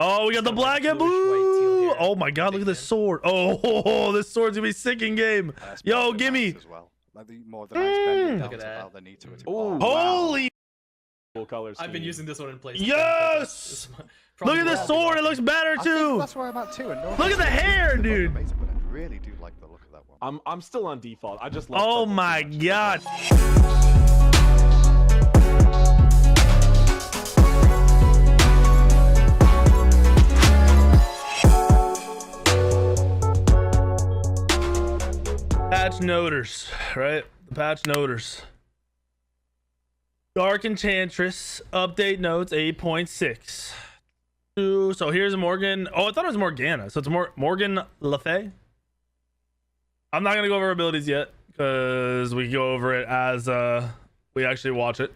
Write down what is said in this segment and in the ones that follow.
Oh, we got the black and blue. Oh my god, look at this sword. Oh, this sword's gonna be sick in game. Yo, gimme. As well. Like more the nice bending Look down at to that. allow the knee to it. Ooh, Holy. cool color scheme. I've been using this one in place. Yes. Look at this sword. It looks better too. That's where I'm at too. And no Look at the hair, dude. amazing, but I really do like the look of that one. I'm still on default. I just love Oh purple too my much. god. Patch noters, right? The patch noters. Dark Enchantress update notes 8.6. So here's Morgan. Oh, I thought it was Morgana. So it's Morgan Le Fay. I'm not gonna go over her abilities yet because we go over it as we actually watch it.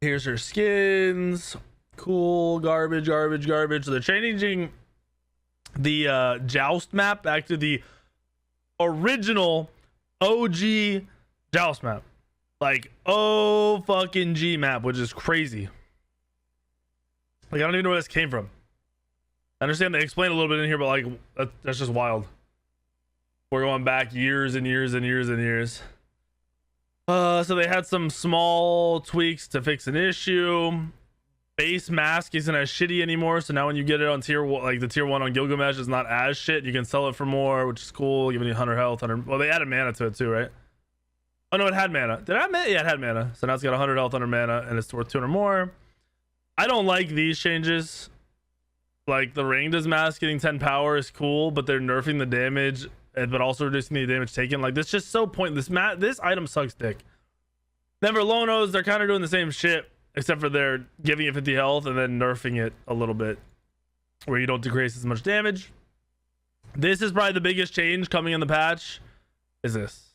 Here's her skins. Cool. Garbage. So they're changing the Joust map back to the original OG Joust map. Like, oh fucking G map, which is crazy. Like, I don't even know where this came from. I understand they explain a little bit in here, but like, that's just wild. We're going back years and years and years and years. So they had some small tweaks to fix an issue. Base mask isn't as shitty anymore, so now when you get it on tier like the tier 1 on Gilgamesh is not as shit. You can sell it for more, which is cool, giving you 100 health. Well, they added mana to it too, right? Oh no, it had mana. Did it have mana? Yeah, it had mana. So now it's got 100 health under mana and it's worth 200 more. I don't like these changes. Like the Ringda's mask getting 10 power is cool, but they're nerfing the damage but also reducing the damage taken. Like, this is just so pointless. This item sucks dick. Never Lonos, they're kind of doing the same shit, except for they're giving it 50 health and then nerfing it a little bit where you don't decrease as much damage. This is probably the biggest change coming in the patch. Is this,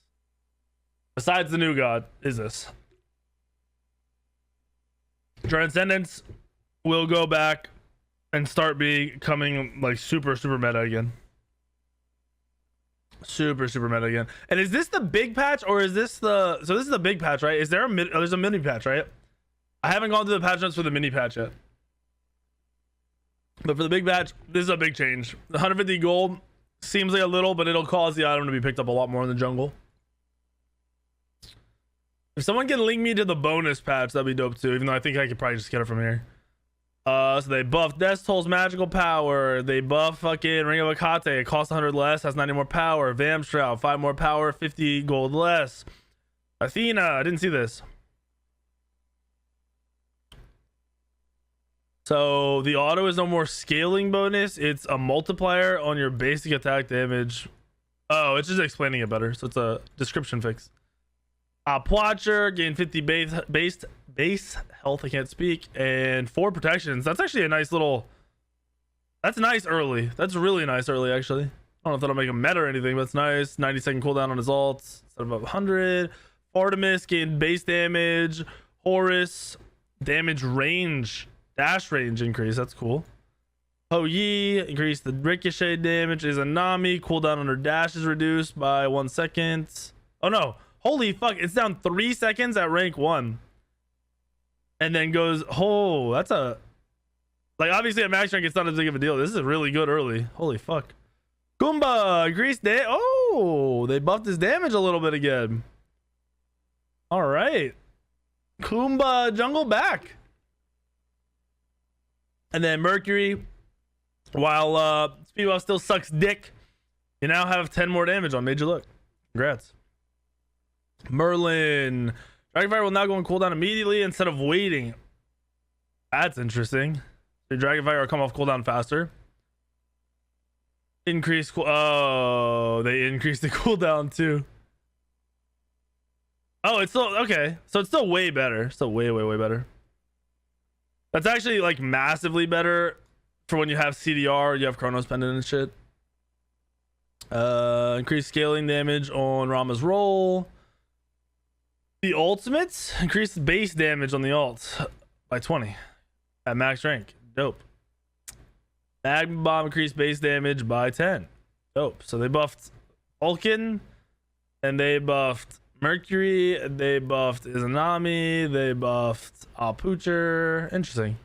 besides the new god, is this Transcendence will go back and start becoming like super meta again. Super meta again. And is this the big patch, or is this the, so this is the big patch, right? Is there a there's a mini patch, right? I haven't gone through the patch notes for the mini patch yet, but for the big patch, this is a big change. 150 gold seems like a little, but it'll cause the item to be picked up a lot more in the jungle. If someone can link me to the bonus patch, that'd be dope too, even though I think I could probably just get it from here. So they buffed Death Toll's magical power. They buff fucking Ring of Akate. It costs 100 less, has 90 more power. Vam Shroud, 5 more power, 50 gold less. Athena, I didn't see this. So the auto is no more scaling bonus. It's a multiplier on your basic attack damage. Oh, it's just explaining it better. So it's a description fix. Watcher, gain 50 base health, I can't speak, and 4 protections. That's actually a nice little, that's nice early. That's really nice early, actually. I don't know if that'll make him meta or anything, but it's nice. 90-second cooldown on his ults instead of 100. Artemis, gain base damage. Horus, damage range, dash range increase. That's cool. Ho Yi, increase the ricochet damage. Izanami, cooldown on her dash is reduced by 1 second. Oh no. Holy fuck, it's down 3 seconds at rank 1. And then goes, oh, that's a, like, obviously at max rank it's not as big of a deal. This is really good early. Holy fuck. Goomba, increased oh, they buffed his damage a little bit again. All right. Goomba jungle back. And then Mercury, while speed buff still sucks dick, you now have 10 more damage on Major Look. Congrats. Merlin, Dragonfire will now go on cooldown immediately instead of waiting. That's interesting. The Dragonfire will come off cooldown faster. Increase oh, they increased the cooldown too. Oh, it's still okay. So it's still way better. Still way better. That's actually like massively better for when you have CDR, you have Chronos Pendant and shit. Increased scaling damage on Rama's roll. The ultimates increase base damage on the ult by 20 at max rank. Dope. Magma Bomb increased base damage by 10. Dope. So they buffed Vulcan, and they buffed Mercury, they buffed Izanami, they buffed Alpucher. Interesting.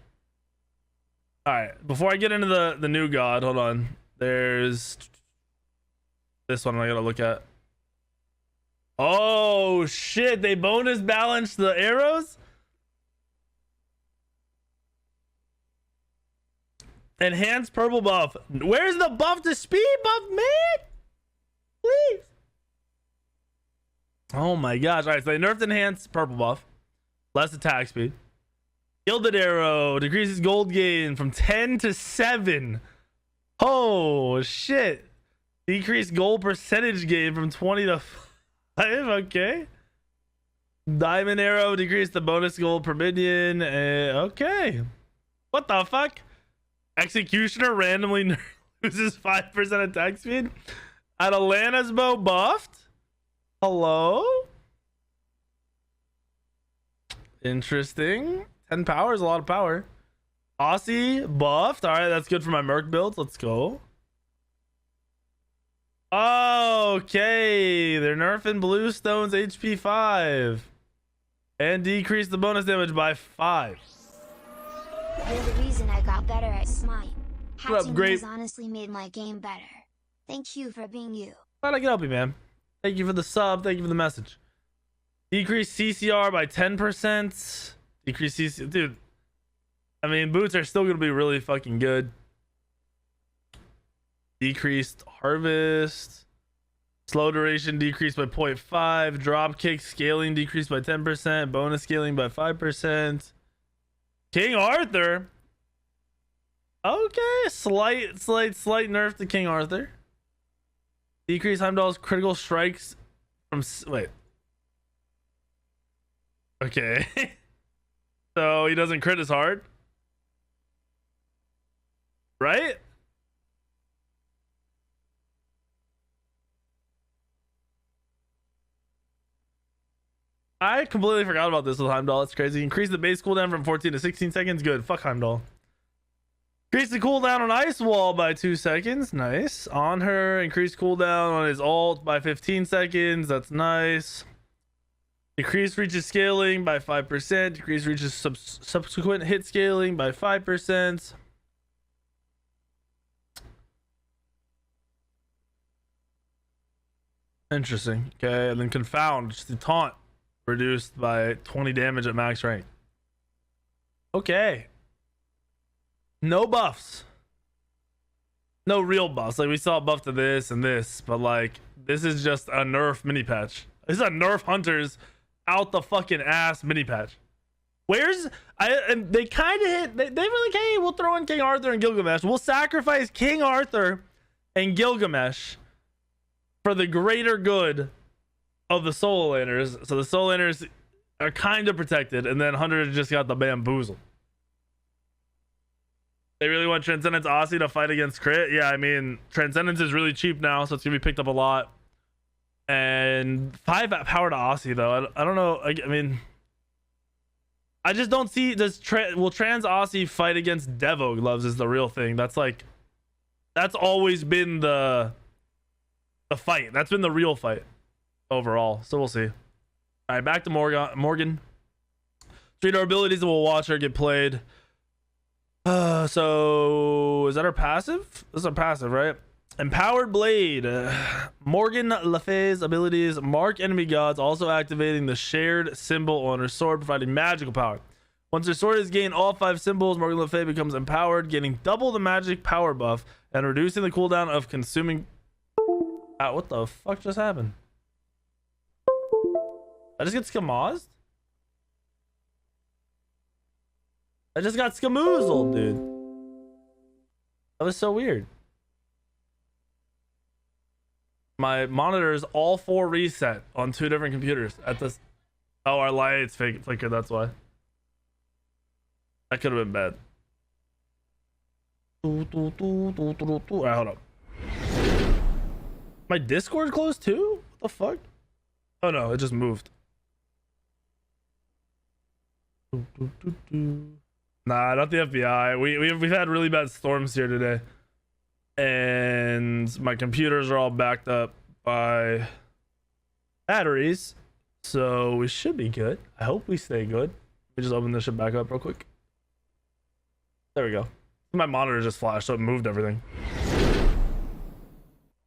All right, before I get into the new god, hold on. There's this one I gotta look at. Oh shit, they bonus balanced the arrows? Enhanced purple buff. Where's the buff to speed buff, man? Please. Oh my gosh. All right, so they nerfed enhanced purple buff. Less attack speed. Gilded arrow decreases gold gain from 10 to 7. Oh shit. Decreased gold percentage gain from 20 to 5. Okay. Diamond arrow decreased the bonus gold per minion. Okay. What the fuck? Executioner randomly loses 5% attack speed. Atalana's bow buffed. Hello. Interesting. 10 power is a lot of power. Aussie buffed. All right, that's good for my Merc builds. Let's go. Okay, they're nerfing Bluestone's HP 5 and decrease the bonus damage by 5. You're the reason I got better at Smite. What up, Hatching Grape? has honestly made my game better. Thank you for being you. Glad I can help you, man. Thank you for the sub. Thank you for the message. Decrease CCR by 10%. Decrease CCR. Dude, I mean, boots are still going to be really fucking good. Decreased harvest. Slow duration decreased by 0.5. Drop kick scaling decreased by 10%. Bonus scaling by 5%. King Arthur. Okay, slight nerf to King Arthur. Decrease Heimdall's critical strikes from wait. Okay. So he doesn't crit as hard. Right? I completely forgot about this with Heimdall. It's crazy. Increase the base cooldown from 14 to 16 seconds. Good. Fuck Heimdall. Increase the cooldown on Ice Wall by 2 seconds. Nice. On her, increase cooldown on his ult by 15 seconds. That's nice. Decrease reaches scaling by 5%. Decrease reaches subsequent hit scaling by 5%. Interesting. Okay, and then Confound, just the taunt, reduced by 20 damage at max rank. Okay. No buffs. No real buffs. Like we saw a buff to this and this, but like this is just a nerf mini patch. This is a nerf hunters out the fucking ass mini patch. Where's and they kind of hit they really like, hey, we'll throw in King Arthur and Gilgamesh. We'll sacrifice King Arthur and Gilgamesh for the greater good of the solo laners. So the solo laners are kind of protected, and then Hunter just got the bamboozle. They really want Transcendence Aussie to fight against crit. Yeah, I mean, Transcendence is really cheap now, so it's gonna be picked up a lot. And 5 power to Aussie though. I don't know. I mean, I just don't see will Trans Aussie fight against Devo gloves is the real thing. That's always been the fight. That's been the real fight overall. So we'll see. All right, back to Morgan. Treat our abilities and we'll watch her get played. So is that our passive? This is our passive, right? Empowered Blade. Morgan Le Fay's abilities mark enemy gods, also activating the shared symbol on her sword, providing magical power. Once her sword has gained all 5 symbols, Morgan Le Fay becomes empowered, getting double the magic power buff and reducing the cooldown of consuming. What the fuck just happened? I just get skamazed? I just got skamoozled, dude. That was so weird. My monitors all 4 reset on 2 different computers at this. Oh, our lights flickered. That's why. That could have been bad. All right, hold up. My Discord closed too? What the fuck? Oh no, it just moved. Nah, not the FBI. We've had really bad storms here today, and my computers are all backed up by batteries, so we should be good. I hope we stay good. Let me just open this shit back up real quick. There we go. My monitor just flashed, so it moved everything.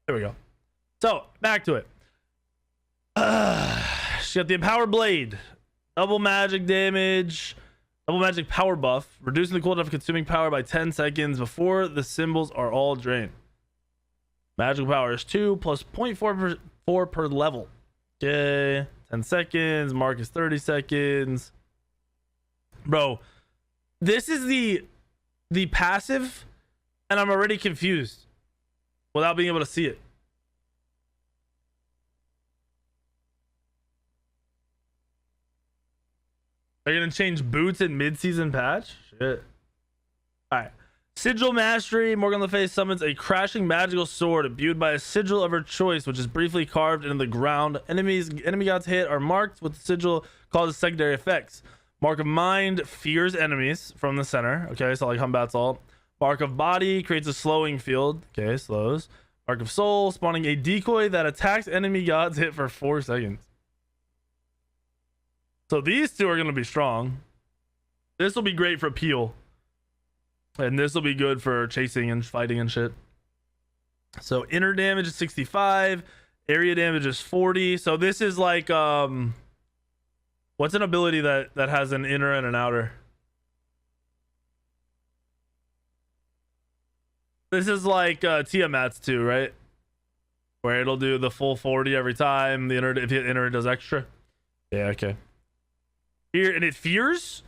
There we go. So, back to it. She got the Empowered Blade. Double magic damage. Double magic power buff. Reducing the cooldown of consuming power by 10 seconds before the symbols are all drained. Magical power is 2 plus 0.4 per level. Okay. 10 seconds. Mark is 30 seconds. Bro, this is the passive, and I'm already confused without being able to see it. They're gonna change boots in mid-season patch? Shit. Alright. Sigil Mastery. Morgan Le Fay summons a crashing magical sword imbued by a sigil of her choice, which is briefly carved into the ground. Enemy gods hit are marked with the sigil, causes secondary effects. Mark of Mind fears enemies from the center. Okay, so like Combat Salt. Mark of Body creates a slowing field. Okay, slows. Mark of Soul, spawning a decoy that attacks enemy gods hit for 4 seconds. So these two are going to be strong. This will be great for Peel. And this will be good for chasing and fighting and shit. So inner damage is 65. Area damage is 40. So this is like... what's an ability that has an inner and an outer? This is like Tiamat's too, right? Where it'll do the full 40 every time. The inner, if you hit inner, it does extra. Yeah, okay. Here, and it fears?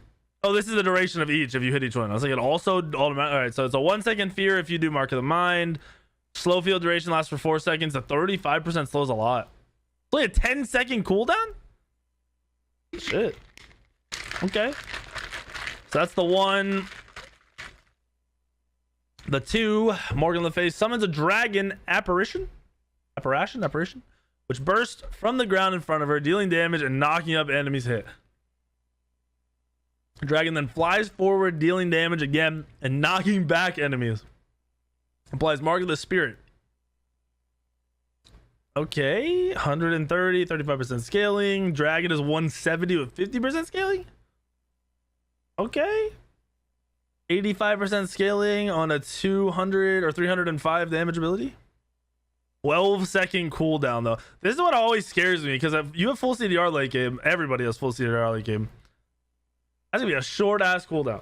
Oh, this is the duration of each if you hit each one. I was like, it also automatic. All right, so it's a 1 second fear if you do Mark of the Mind. Slow field duration lasts for 4 seconds. The 35% slows a lot. It's only a 10-second cooldown? Shit. Okay. So that's the 1. The 2, Morgan Le Fay summons a dragon apparition, which bursts from the ground in front of her, dealing damage and knocking up enemies hit. The dragon then flies forward, dealing damage again and knocking back enemies. Applies Mark of the Spirit. Okay, 130, 35% scaling. Dragon is 170 with 50% scaling. Okay. 85% scaling on a 200 or 305 damage ability. 12-second cooldown though. This is what always scares me, because if you have full CDR late game, everybody has full CDR late game. That's gonna be a short ass cooldown.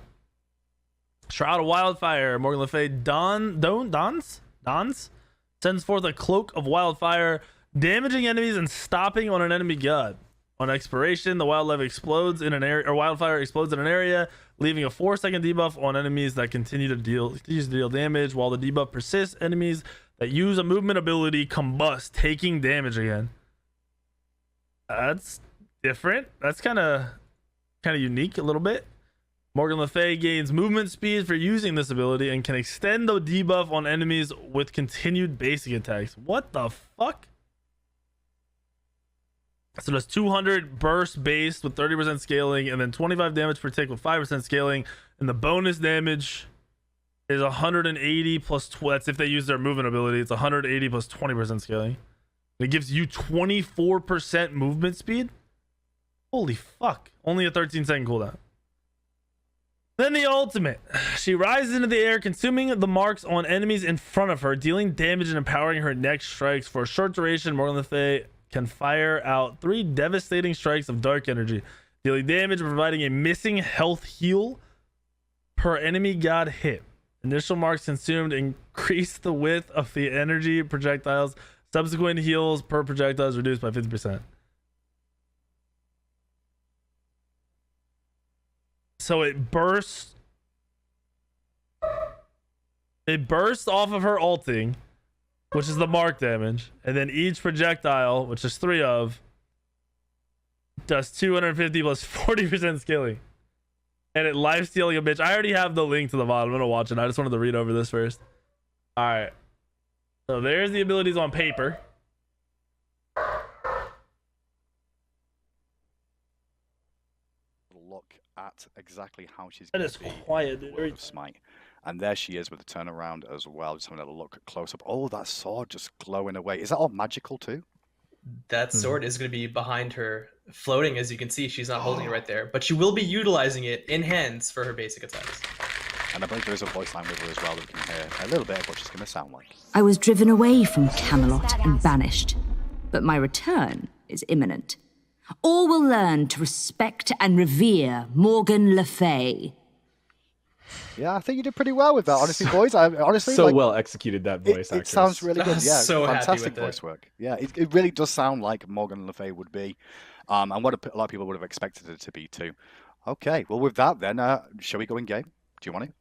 Shroud of Wildfire. Morgan Le Fay Dons sends forth a cloak of wildfire, damaging enemies and stopping on an enemy god. On expiration, the wildfire explodes in an area, leaving a 4-second debuff on enemies that continue to deal damage. While the debuff persists, enemies that use a movement ability combust, taking damage again. That's different. That's kind of unique a little bit. Morgan Le Fay gains movement speed for using this ability and can extend the debuff on enemies with continued basic attacks. What the fuck? So there's 200 burst base with 30% scaling, and then 25 damage per tick with 5% scaling, and the bonus damage is 180 plus 12. That's if they use their movement ability. It's 180 plus 20% scaling. It gives you 24% movement speed. Holy fuck. Only a 13-second cooldown. Then the ultimate. She rises into the air, consuming the marks on enemies in front of her, dealing damage and empowering her next strikes. For a short duration, Morgan Le Fay can fire out 3 devastating strikes of dark energy, dealing damage and providing a missing health heal per enemy god hit. Initial marks consumed increase the width of the energy projectiles. Subsequent heals per projectile is reduced by 50%. So it bursts off of her ulting, which is the mark damage, and then each projectile, which is 3 of, does 250 plus 40% scaling, and it life stealing a bitch. I already have the link to the bottom. I'm gonna watch it. I just wanted to read over this first. All right, so there's the abilities on paper. Look at exactly how she's That going is to be quiet, in dude. the world of Smite. And there she is with the turnaround as well. Just having a look close up. Oh, that sword just glowing away. Is that all magical too? That sword is going to be behind her, floating. As you can see, she's not holding it right there, but she will be utilizing it in hands for her basic attacks. And I believe there is a voice line with her as well that we can hear a little bit of what she's going to sound like. I was driven away from Camelot and banished, but my return is imminent. All will learn to respect and revere Morgan Le Fay. Yeah, I think you did pretty well with that, honestly, boys. I honestly So like, well executed that voice it actress. sounds really good. Yeah, So happy fantastic with it. voice work. Yeah, it really does sound like Morgan Le Fay would be, and what a lot of people would have expected it to be too. Okay, well with that then, shall we go in game? Do you want it?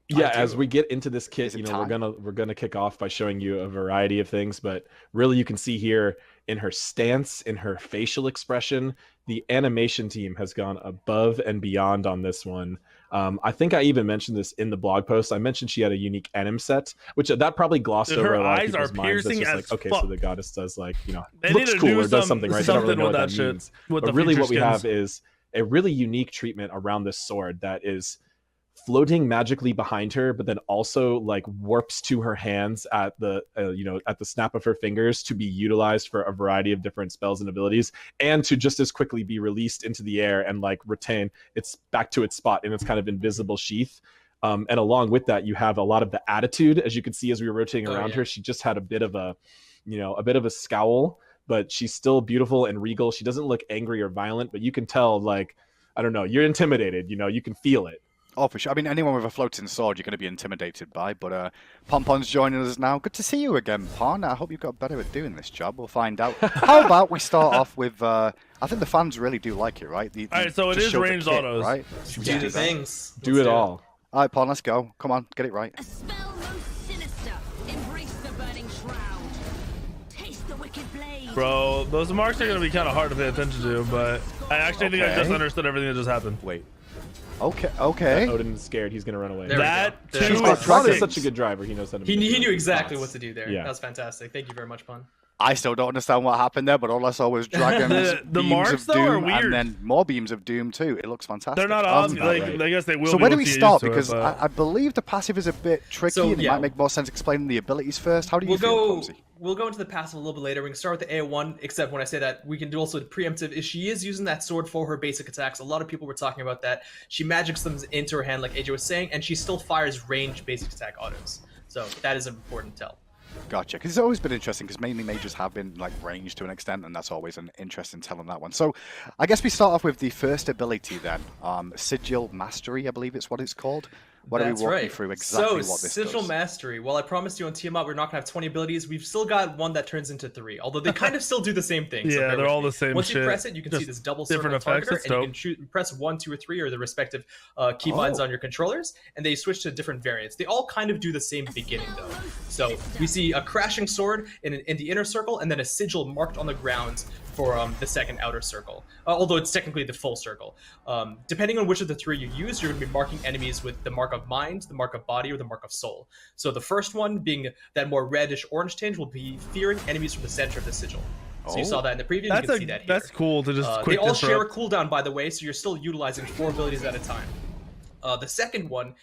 Yeah, I as do. we get into this Is kit, it you know, time? we're gonna kick off by showing you a variety of things, but really you can see here in her stance, in her facial expression, the animation team has gone above and beyond on this one. I think I even mentioned this in the blog post. I mentioned she had a unique anim set, which that probably glossed Dude, over her a lot of eyes are people's minds. That's piercing just as like, okay, fuck. so the goddess does like, you know, They need looks to cool do or does something, right? They don't really know with what that that shit. means. With But the really future what we skins. have is a really unique treatment around this sword that is floating magically behind her, but then also like warps to her hands at the at the snap of her fingers to be utilized for a variety of different spells and abilities, and to just as quickly be released into the air and like retain its back to its spot in its kind of invisible sheath. And along with that, you have a lot of the attitude, as you can see as we were rotating around her. She just had a bit of a scowl, but she's still beautiful and regal. She doesn't look angry or violent, but you can tell, like, I don't know, you're intimidated. You know, you can feel it. Oh, for sure. I mean, anyone with a floating sword, you're going to be intimidated by. But Ponpon's joining us now. Good to see you again, Pon. I hope you got better at doing this job. We'll find out. How about we start off with? I think the fans really do like it, right? All right, so it just is show the ranged kit, autos. right? Do the things. Do it all. All right, Pon, let's go. Come on, get it right. A spell most sinister. Embrace the burning shroud. Taste the wicked blade. Bro, those marks are gonna be kind of hard to pay attention to, but I actually think I just Okay. understood everything that just happened. Wait. Okay. Odin's scared. He's gonna run away. There we That go. too There we But go. Tron is six. such a good driver. He knows how to. He manipulate knew exactly spots. what to do there. Yeah. That was fantastic. Thank you very much, Pun. I still don't understand what happened there, but all I saw was dragons, The beams marks, of though, are doom, weird. and then more beams of doom too. It looks fantastic. They're not Um, obvious. Like, right. I guess they will. So be where do once we you get start? used to it, Because but- I believe the passive is a bit tricky, So, and it yeah. might make more sense explaining the abilities first. How do you We'll feel, go. Clumsy? We'll go into the passive a little bit later. We can start with the AO1. Except when I say that, we can do also the preemptive. Is she is using that sword for her basic attacks. A lot of people were talking about that. She magics them into her hand, like AJ was saying, and she still fires range basic attack autos. So that is an important tell. Gotcha. Because it's always been interesting, because mainly mages have been like ranged to an extent, and that's always an interesting tell on that one. So I guess we start off with the first ability then. Sigil Mastery, I believe it's what it's called. Why don't That's we walk right. you through exactly so, what this Sigil does? Mastery. Well, I promised you on Tiamat we're not going to have 20 abilities. We've still got one that turns into 3, although they kind of still do the same thing. so Yeah, bear they're with all me. the same Once you shit, press it, you can see just this double different circle effects. targeter, It's and you dope. can press 1, 2, or 3, or the respective keybinds Oh. on your controllers, and they switch to different variants. They all kind of do the same beginning, though. So we see a crashing sword in the inner circle, and then a sigil marked on the ground for the second outer circle, although it's technically the full circle. Depending on which of the 3 you use, you're going to be marking enemies with the mark of mind, the mark of body, or the mark of soul. So the first one, being that more reddish orange tinge, will be fearing enemies from the center of the sigil. So you Oh. saw that in the preview, you That's can see that here. that's cool to just They quick all share a disrupt. cooldown, by the way, so you're still utilizing 4 abilities at a time. The second one,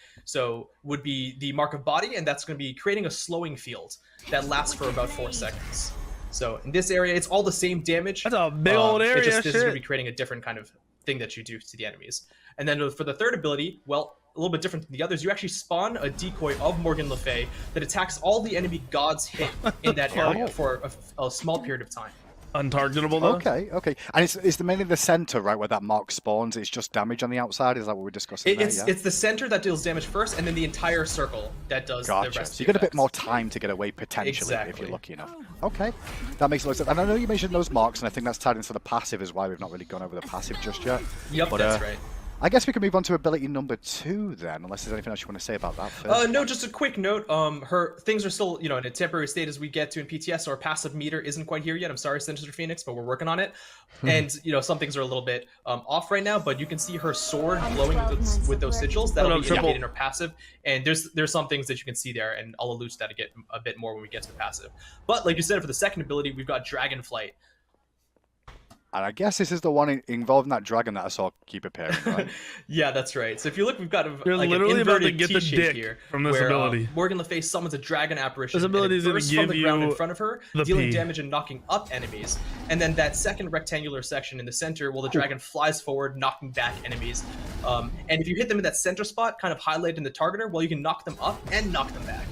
would be the mark of body, and that's going to be creating a slowing field that lasts for about 4 seconds. So in this area, it's all the same damage. That's a big old area. This is going to Shit. be creating a different kind of thing that you do to the enemies. And then for the third ability, well, a little bit different than the others, you actually spawn a decoy of Morgan Le Fay that attacks all the enemy gods hit in that area for a small period of time. Untargetable though. Okay. And it's mainly the center, right, where that mark spawns. It's just damage on the outside. Is that what we're discussing there? Yeah? It's the center that deals damage first, and then the entire circle that does the Gotcha. rest. So you of get the a bit effects. more time to get away potentially if Exactly. you're lucky enough. Okay, that makes a lot of sense. And I know you mentioned those marks, and I think that's tied into the passive is why we've not really gone over the passive just yet. Yep, But, that's right. I guess we can move on to ability number 2 then, unless there's anything else you want to say about that first. No, just a quick note. Her things are still, in a temporary state as we get to in PTS. So our passive meter isn't quite here yet. I'm sorry, Sinister Phoenix, but we're working on it. And some things are a little bit off right now. But you can see her sword glowing with those sigils. That'll be indicated in her passive. And there's some things that you can see there, and I'll allude to that a bit more when we get to the passive. But like you said, for the second ability, we've got Dragonflight. And I guess this is the one involving that dragon that I saw keep appearing, right? Yeah, that's right. So if you look, we've got You're like literally an about to inverted get the T-shape dick here, from this where, ability. Morgan Le Fay summons a dragon apparition. This ability is and it gonna bursts from give the ground in you front of her, the dealing pee. damage and knocking up enemies. And then that second rectangular section in the center, well, the dragon flies forward, knocking back enemies. And if you hit them in that center spot, kind of highlighted in the targeter, well, you can knock them up and knock them back.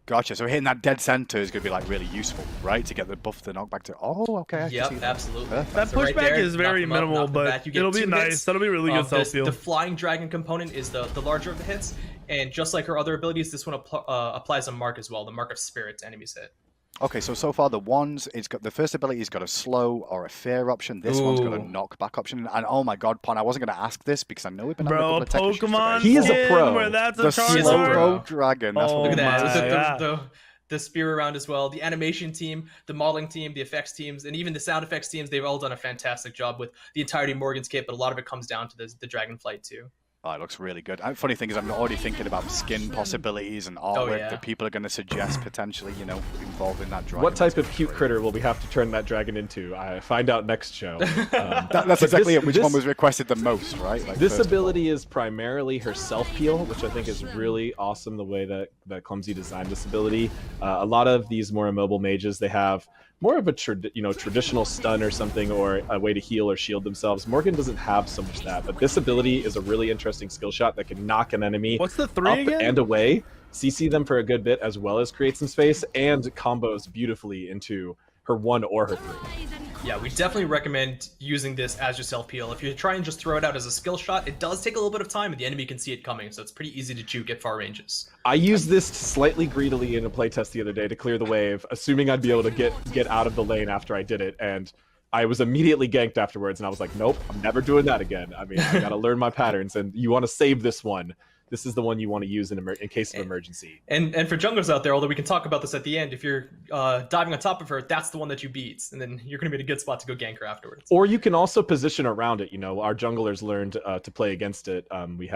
Gotcha. So hitting that dead center is going to be like really useful, right? To get the buff, the knockback to. Oh, okay. I can see Yep, that. absolutely. Perfect. That So right pushback there, is very knock them up, minimal, knock them but back. You get it'll be 2 nice. hits. That'll be really good self heal. The flying dragon component is the larger of the hits, and just like her other abilities, this one applies a mark as well, the mark of spirit to enemies hit. Okay, so far the ones, it's got the first ability's got a slow or a fear option. This one's got a Ooh. knockback option. And oh my god, Pon, I wasn't going to ask this because I know we've been having Bro, a a couple of tech issues Pokemon today. He is a skin pro. where that's a The Charizard. slow dragon. That's Oh what Look we at my that. God. The spear around as well. The animation team, the modeling team, the effects teams, and even the sound effects teams, they've all done a fantastic job with the entirety of Morgan's kit, but a lot of it comes down to the dragon flight too. Oh, it looks really good. Funny thing is, I'm already thinking about skin possibilities and artwork yeah. that people are going to suggest potentially, you know, involving that dragon. What type of cute critter will we have to turn that dragon into? I find out next show. That's but exactly this- it. Which this- one was requested the most, right? Like, This first of all. ability is primarily her self peel, which I think is really awesome. The way that Clumsy designed this ability. A lot of these more immobile mages, they have more of a traditional stun or something, or a way to heal or shield themselves. Morgan doesn't have so much that, but this ability is a really interesting skill shot that can knock an enemy What's the 3 up again? and away, CC them for a good bit, as well as create some space, and combos beautifully into her 1 or her 3. Yeah, we definitely recommend using this as your self heal. If you try and just throw it out as a skill shot, it does take a little bit of time, and the enemy can see it coming, so it's pretty easy to juke at far ranges. I used this slightly greedily in a playtest the other day to clear the wave, assuming I'd be able to get out of the lane after I did it, and I was immediately ganked afterwards, and I was like, nope, I'm never doing that again. I mean, I gotta learn my patterns, and you want to save this one. This is the one you want to use in case of emergency. And for junglers out there, although we can talk about this at the end, if you're diving on top of her, that's the one that you beat, and then you're going to be in a good spot to go gank her afterwards. Or you can also position around it. You know, our junglers learned to play against it. We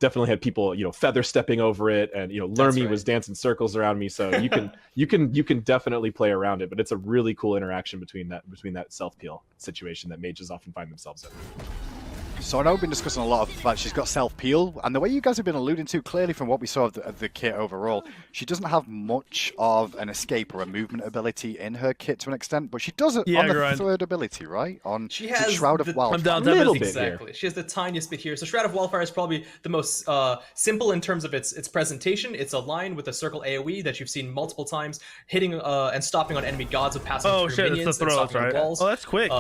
definitely had people, feather stepping over it, and Lermy right. was dancing circles around me. So you can definitely play around it. But it's a really cool interaction between that self peel situation that mages often find themselves in. So I know we've been discussing a lot about she's got self-peel, and the way you guys have been alluding to, clearly from what we saw of the kit overall, she doesn't have much of an escape or a movement ability in her kit to an extent, but she does it Yeah, on the Grind. third ability, right? On She the has Shroud of the- Wildfire. I'm down A to little it. bit here. Exactly. She has the tiniest bit here. So Shroud of Wildfire is probably the most simple in terms of its presentation. It's a line with a circle AoE that you've seen multiple times, hitting and stopping on enemy gods with passing Oh through shit, it's minions the and throws, stopping on right? walls. Oh, that's quick.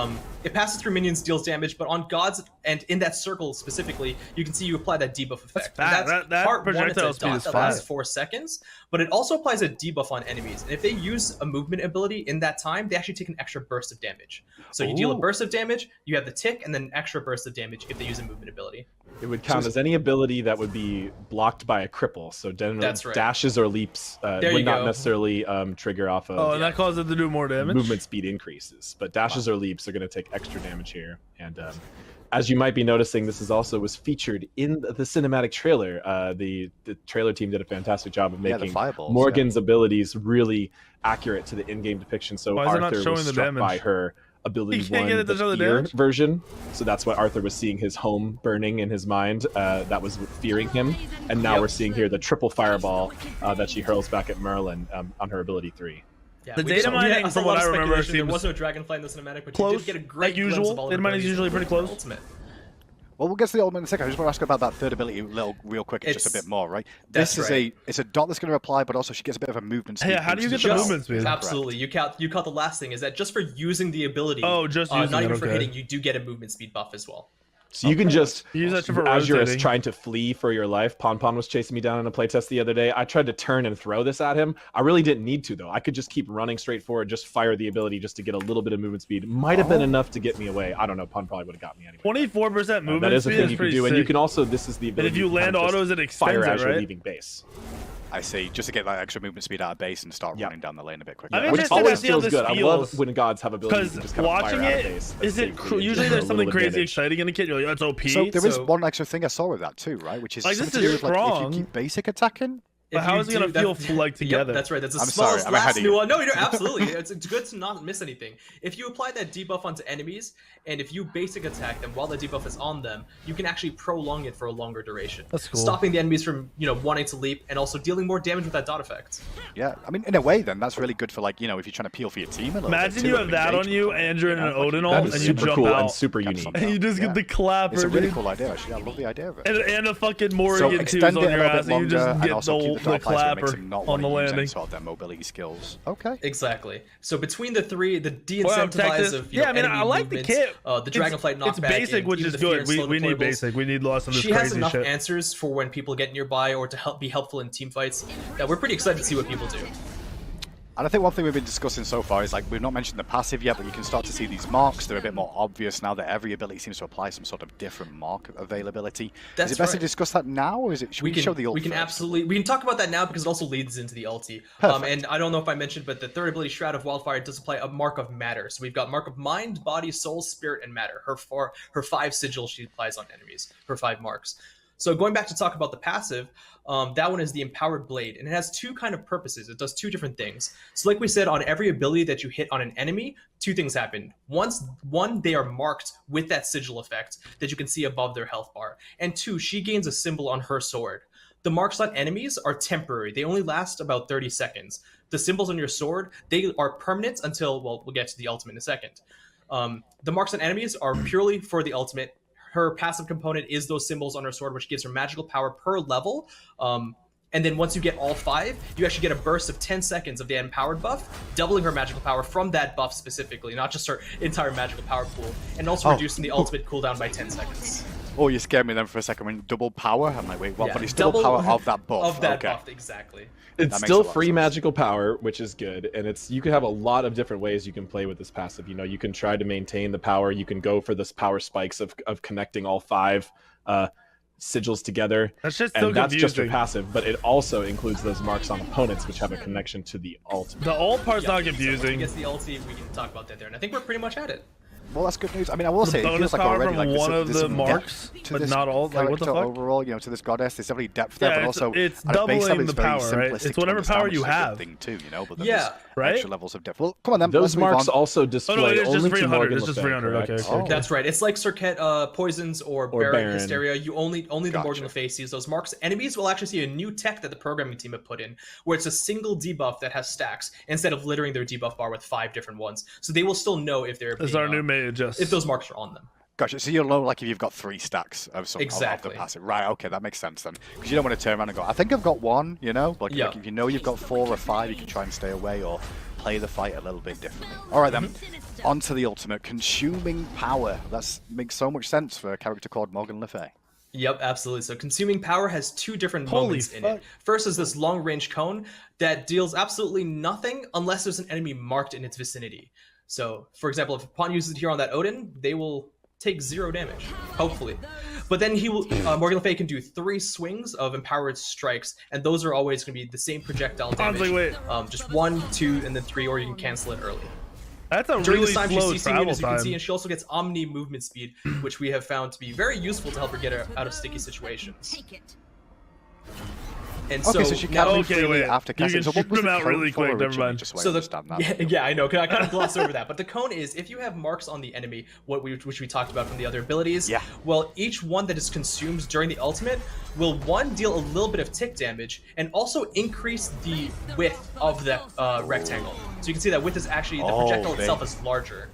It passes through minions, deals damage, but on gods and in that circle specifically, you can see you apply that debuff effect. fat. And that's That part one, it's projectile a speed dot is that lasts fat. 4 seconds, but it also applies a debuff on enemies. And if they use a movement ability in that time, they actually take an extra burst of damage. So you deal a Ooh. burst of damage, you have the tick, and then an extra burst of damage if they use a movement ability. It would count as any ability that would be blocked by a cripple. So That's right. dashes or leaps There you would not go. necessarily trigger off of Oh, and that causes it to do more damage. movement speed increases. But dashes or leaps are going to take extra damage here. And as you might be noticing, this was featured in the cinematic trailer. The trailer team did a fantastic job of Yeah, the making fireballs, Morgan's abilities really accurate to the in-game depiction. So Why is it not Arthur showing was the struck damage? by her ability You can't one, get it to the show the fear damage? version. So that's why Arthur was seeing his home burning in his mind. That was fearing him. And now Yep. we're seeing here the triple fireball that she hurls back at Merlin on her ability 3. Yeah, The we data just- mining, I saw from a lot what of I remember, speculation. There seems was no dragonfly in the cinematic, but close, you did get a great like usual. glimpse of all Data of mining is her usually pretty abilities close. Ultimate. Well, we'll get to the ultimate in a second. I just want to ask about that third ability real quick, just a It's- bit more, right? that's This is right. it's a dot that's going to apply, but also she gets a bit of a movement speed. Yeah, how do you boost get the as Just- well. movement speed? Absolutely. You caught the last thing is that just for using the ability, Oh, just using not it, even for okay. hitting, you do get a movement speed buff as well. So you can just, Use that for as you're rotating. trying to flee for your life, Pon was chasing me down in a playtest the other day. I tried to turn and throw this at him. I really didn't need to, though. I could just keep running straight forward, just fire the ability just to get a little bit of movement speed. Might have been enough to get me away. I don't know. Pon probably would have got me anyway. 24% movement That is a speed thing is you can pretty do. sick. And you can also, this is the ability if you to kind land of just autos, it extends fire it, as you're right? leaving base. I see, just to get that extra movement speed out of base and start Yeah. running down the lane a bit quicker. I'm Which interested to always see how feels this good. I love feels. when gods have abilities Because to just kind of watching fire out it, of base. is it safely and usually get there's a something little crazy advantage. exciting in the kit? You're like, that's OP. So there is So- one extra thing I saw with that too, right? Which is Like, this something to do is with, like, if you strong. keep basic attacking, But how is it gonna feel like together? Yep, that's right. That's the I'm smallest sorry, I'm ahead last of you. nuance. No, you're absolutely. It's good to not miss anything. If you apply that debuff onto enemies, and if you basic attack them while the debuff is on them, you can actually prolong it for a longer duration. That's cool. Stopping the enemies from wanting to leap, and also dealing more damage with that dot effect. Yeah, I mean, in a way, then that's really good for like if you're trying to peel for your team a little bit. Imagine too, you of have that on you, engagement. and you're in an Odin That ult, is and you super jump cool out, and super Get unique. something. and you just Yeah. get the clapper, It's a really dude. cool idea, actually. I love the idea of it. And a fucking So Morrigan too extend on it a your little ass, bit and you longer, just and get also keep the the dog fighter, it makes clapper him not on want the to use any landing. sort of their mobility skills. Okay. Exactly. So between the three, the Well, de-incentivize Texas- of yeah, I mean, enemy I like the movement, kit. the Dragonflight knockback. It's basic, and which even is the fear good. and We slow need deployables. basic. We need lots of this She has crazy enough shit. answers for when people get nearby or to be helpful in team fights that we're pretty excited to see what people do. And I think one thing we've been discussing so far is like we've not mentioned the passive yet, but you can start to see these marks. They're a bit more obvious now that every ability seems to apply some sort of different mark availability. That's is it best to right. discuss that now, or is it? Should we show the ult we can first? absolutely we can talk about that now because it also leads into the ulti. And I don't know if I mentioned, but the third ability, Shroud of Wildfire, does apply a mark of matter. So we've got mark of mind, body, soul, spirit, and matter. Her 5 sigils she applies on enemies. Her 5 marks. So going back to talk about the passive, that one is the Empowered Blade, and it has 2 kind of purposes. It does 2 different things. So like we said, on every ability that you hit on an enemy, 2 things happen. One, they are marked with that sigil effect that you can see above their health bar. And 2, she gains a symbol on her sword. The marks on enemies are temporary. They only last about 30 seconds. The symbols on your sword, they are permanent until, well, we'll get to the ultimate in a second. The marks on enemies are purely for the ultimate. Her passive component is those symbols on her sword, which gives her magical power per level. And then once you get all 5, you actually get a burst of 10 seconds of the empowered buff, doubling her magical power from that buff specifically, not just her entire magical power pool, and also reducing the ultimate cooldown by 10 seconds. Oh, you scared me then for a second. When double power, I'm like, wait, what? Yeah, But it's double power of that buff. Of that okay. buff, exactly. It's That makes still a lot of free sense. magical power, which is good, and you can have a lot of different ways you can play with this passive. You can try to maintain the power. You can go for this power spikes of connecting all 5 sigils together. That's just so and that's just her confusing. passive, but it also includes those marks on opponents, which have a connection to the ult. The ult part's not So once we confusing. get to the ulti, we can talk about that there, and I think we're pretty much at it. Well, that's good news. I mean, I will say, it bonus feels like power already from like one of there's the some marks, depth to but this not all. Like, what the character fuck? overall, to this goddess, there's definitely depth there, Yeah, but it's- also it's at a base level, doubling it's the very power, right? simplistic It's to whatever understand, power which you is a good have. thing too, but then Yeah. there's Right? extra levels of depth. Well, come on then. Those let's move marks on. also display it's just only to 300. Morgan It's just Le Fay, 300. Okay, correct? okay. That's right. It's like Circuit Poisons or Baron Baron. Hysteria. You only the Gotcha. Morgan Le Fay sees those marks. Enemies will actually see a new tech that the programming team have put in, where it's a single debuff that has stacks instead of littering their debuff bar with 5 different ones. So they will still know if they're This is being, our new mage. Just if those marks are on them. Gotcha. So you'll know like if you've got 3 stacks of some Exactly. of the passive. Right, okay, that makes sense then. Because you don't want to turn around and go, I think I've got 1, like Yeah. if you know you've got 4 or 5, you can try and stay away or play the fight a little bit differently. Alright then, on to the ultimate. Consuming power. That makes so much sense for a character called Morgan Le Fay. Yep, absolutely. So consuming power has 2 different Holy moments in fuck. it. First is this long range cone that deals absolutely nothing unless there's an enemy marked in its vicinity. So, for example, if Pawn uses it here on that Odin, they will take 0 damage, hopefully. But then he will. Morgan Le Fay can do 3 swings of empowered strikes, and those are always going to be the same projectile damage. like, wait. Just 1, 2, and then 3, or you can cancel it early. that's a During really this time, slow she's CCing travel as you can see, time. and she also gets Omni movement speed, which we have found to be very useful to help her get out of sticky situations. And Okay, so, so she now, can move okay, freely wait. after You casting. can So what was shoot them the out code really for quick, never originally, mind. just so I so understand that? yeah, I know. I kind of glossed over that, but the cone is if you have marks on the enemy, which we talked about from the other abilities. Yeah. Well, each one that is consumed during the ultimate will deal a little bit of tick damage and also increase the width of the rectangle. So you can see that width is actually the projectile itself is larger.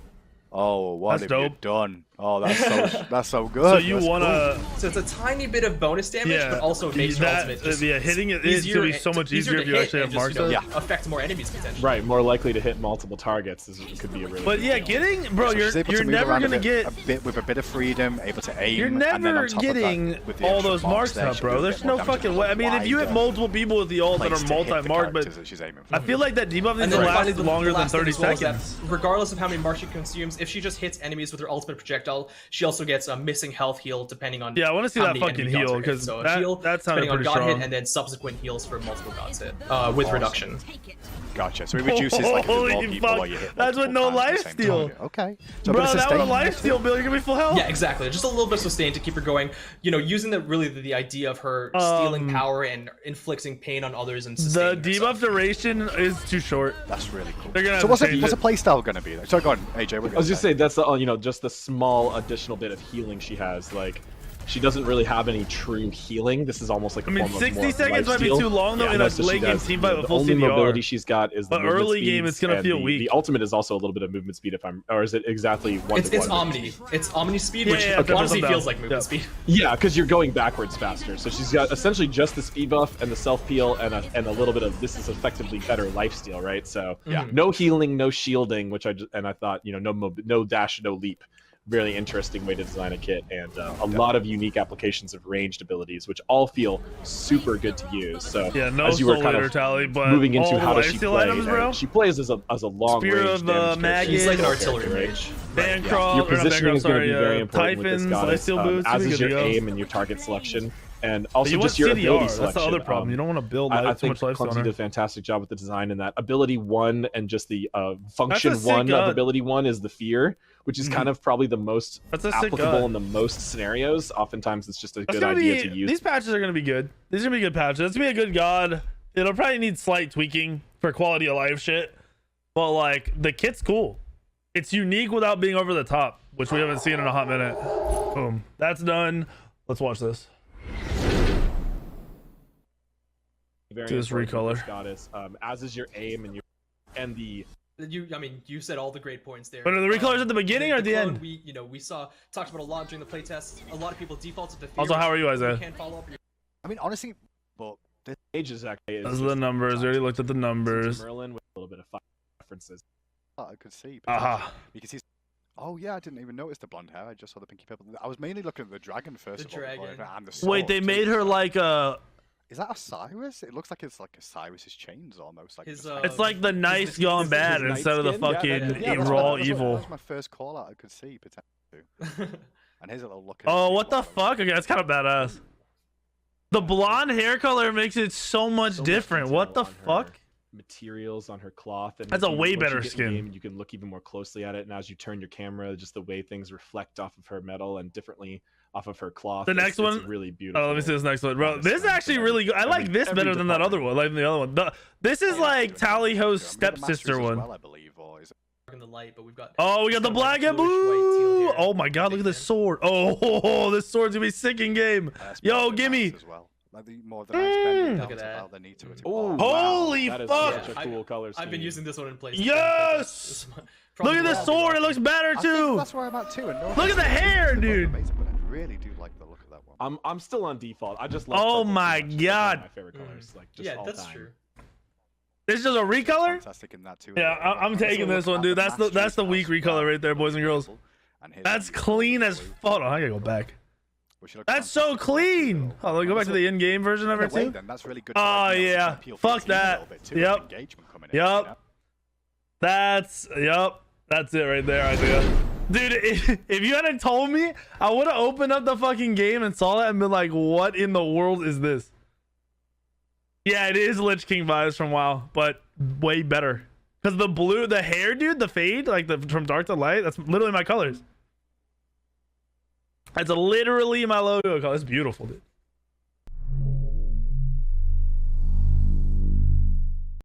Oh, what That's have you dope. done? Oh, that's so good. So you That's wanna? So it's a tiny bit of bonus damage, Yeah, but also makes your ultimate just hitting it is easier gonna be so much easier to if you hit actually and have marks. just, on it. Yeah. affect more enemies potentially. Right, more likely to hit multiple targets. This could be a really. But good yeah, deal. getting bro, So she's able to you're move never around gonna a get. bit with a bit of freedom, able to aim. You're and then never on top of that, getting with the all extra those marks there, up, she bro. can do a There's bit more no damage fucking with way. a I mean, if you hit wider multiple people with the ult that place are to hit the multi-marked, but characters that she's aiming for. I feel like that debuff And needs then to finally, last the longer than last thing 30 as well is that seconds. regardless of how many marks you consumes, if she just hits enemies with her ultimate projectile, projectile. She also gets a missing health heal depending on Yeah, I want to see how that many fucking enemy gods heal are hit. because So a that, heal that sounded depending on pretty god strong. hit, and then subsequent heals for multiple gods hit with reduction. Gotcha. So it reduces like if there's more Holy people fuck. or you hit That's with multiple no times at the life same steal. target. Okay. So a bit Bro, of that was a sustain. life steal, Bill. You're gonna be full health. Yeah, exactly. Just a little bit of sustain to keep her going. You know, using the idea of her stealing power and inflicting pain on others and The sustaining debuff herself. duration is too short. That's really cool. They're gonna have So to what's change the it. playstyle going to be? So go on, AJ. I was just saying that's the, just the small additional bit of healing she has. Like, she doesn't really have any true healing. This is almost like a I mean, form of 60 more seconds might be lifesteal. too long, though, in a no, so she late game does- team fight with the full only CDR. mobility she's got is the But movement early game, speeds, it's gonna and feel the, weak. The ultimate is also a little bit of movement speed, or is it exactly one? It's Omni. It's Omni speed, Yeah, which yeah, okay, honestly I'm feels down. like movement Yeah. speed. Yeah, because you're going backwards faster. So she's got essentially just the speed buff and the self peel and a little bit of this is effectively better lifesteal, right? So no healing, no shielding, which I thought no dash, no leap. Really interesting way to design a kit, and a lot of unique applications of ranged abilities, which all feel super good to use. So Yeah, no as you were soul kind leader of tally, but moving into all how the does she lifesteal play, items, bro. she plays as a long Spear range of, damage Magus. She's like an character, artillery right? mage. Bancrawl, Your or not positioning Bancrawl, is going to sorry, be very important with this Typhons, goddess, lifesteal boots, as we is good your to go. aim and your target selection, and But also you want just your CDR, ability that's selection. the other problem. You don't want to build I too think much lifesteal on Clumsy her. did a fantastic job with the design, and that ability 1 and just the function That's a sick 1 of gun. ability 1 is the fear, which is kind of probably the most That's a sick applicable gun. in the most scenarios. Oftentimes, it's just a That's good gonna idea be, to use. These patches are going to be good. These are going to be good patches. It's going to be a good god. It'll probably need slight tweaking for quality of life shit. But, like, the kit's cool. It's unique without being over the top, which we haven't seen in a hot minute. Boom. That's done. Let's watch this. Very to this important with recolor. this goddess, as is your aim and the. You said all the great points there. But are the recolors at the beginning or at the clone end? We talked about a lot during the playtest. A lot of people defaulted to fear. Also, how are you, which Isaiah? we can't follow up. I mean, honestly, but this Age is actually. Those are the numbers. We already looked at the numbers. Merlin with a little bit of fire references. I could see. Aha. You can see. Oh yeah, I didn't even notice the blonde hair. I just saw the pinky purple. I was mainly looking at the dragon first The of all, before dragon. and the sword Wait, they too, made her so- like a. Is that Osiris? It looks like it's like Osiris's chains almost. Like His, just- It's like the nice his gone bad night instead of the skin? Yeah, fucking that- yeah, that's raw what- evil. That's my first call out I could see potentially. And here's a little look. Oh, what the fuck? Okay, that's kind of badass. The blonde hair color makes it so much So much different. What the detail on her fuck? Materials on her cloth. And That's a once you- way once you better get in skin. game, you can look even more closely at it, and as you turn your camera, just the way things reflect off of her metal and differently off of her cloth. The it's- next it's one? really beautiful. Oh, let me see this next one, bro. Honest This is one, actually but really good. I like every- this every better than that other department. one. Like the other one. This is like Tally Ho's stepsister one. Well, I believe, or is it? in the light, but we've got. Oh, we got the kinda like black and bluish, white, teal blue. hair. Oh my god, look at this sword. Oh, this sword's gonna be sick in game. That's Yo, more than gimme. nice as well. Like the more than nice bending Look down at to that. how they need to it. Oh, Holy that is fuck. Such a cool color scheme. I've been using this one in place. Yes! Look at this sword. It looks better I think too. that's where I'm at too. And no Look at the offense, hair, it's dude. amazing, but I really do like the look of that one. I'm still on default. I just love Oh purple too my much. It's like one of God. my favorite colors. Like just Yeah, all that's time. true. This is just a recolor. Fantastic in that too. Yeah, I'm taking this one, dude. That's the weak recolor right there, boys and girls. That's clean as fuck. Oh, I gotta go back. That's so clean. Oh, let me go back to the in-game version of it too. That's really good. Oh, yeah. Fuck that. Yep. Yep. That's it right there, Isaiah. Dude, if you hadn't told me, I would have opened up the fucking game and saw that and been like, what in the world is this? Yeah, it is Lich King vibes from WoW, but way better. Because the blue, the hair, dude, the fade, like from dark to light, that's literally my colors. That's literally my logo color. It's beautiful, dude.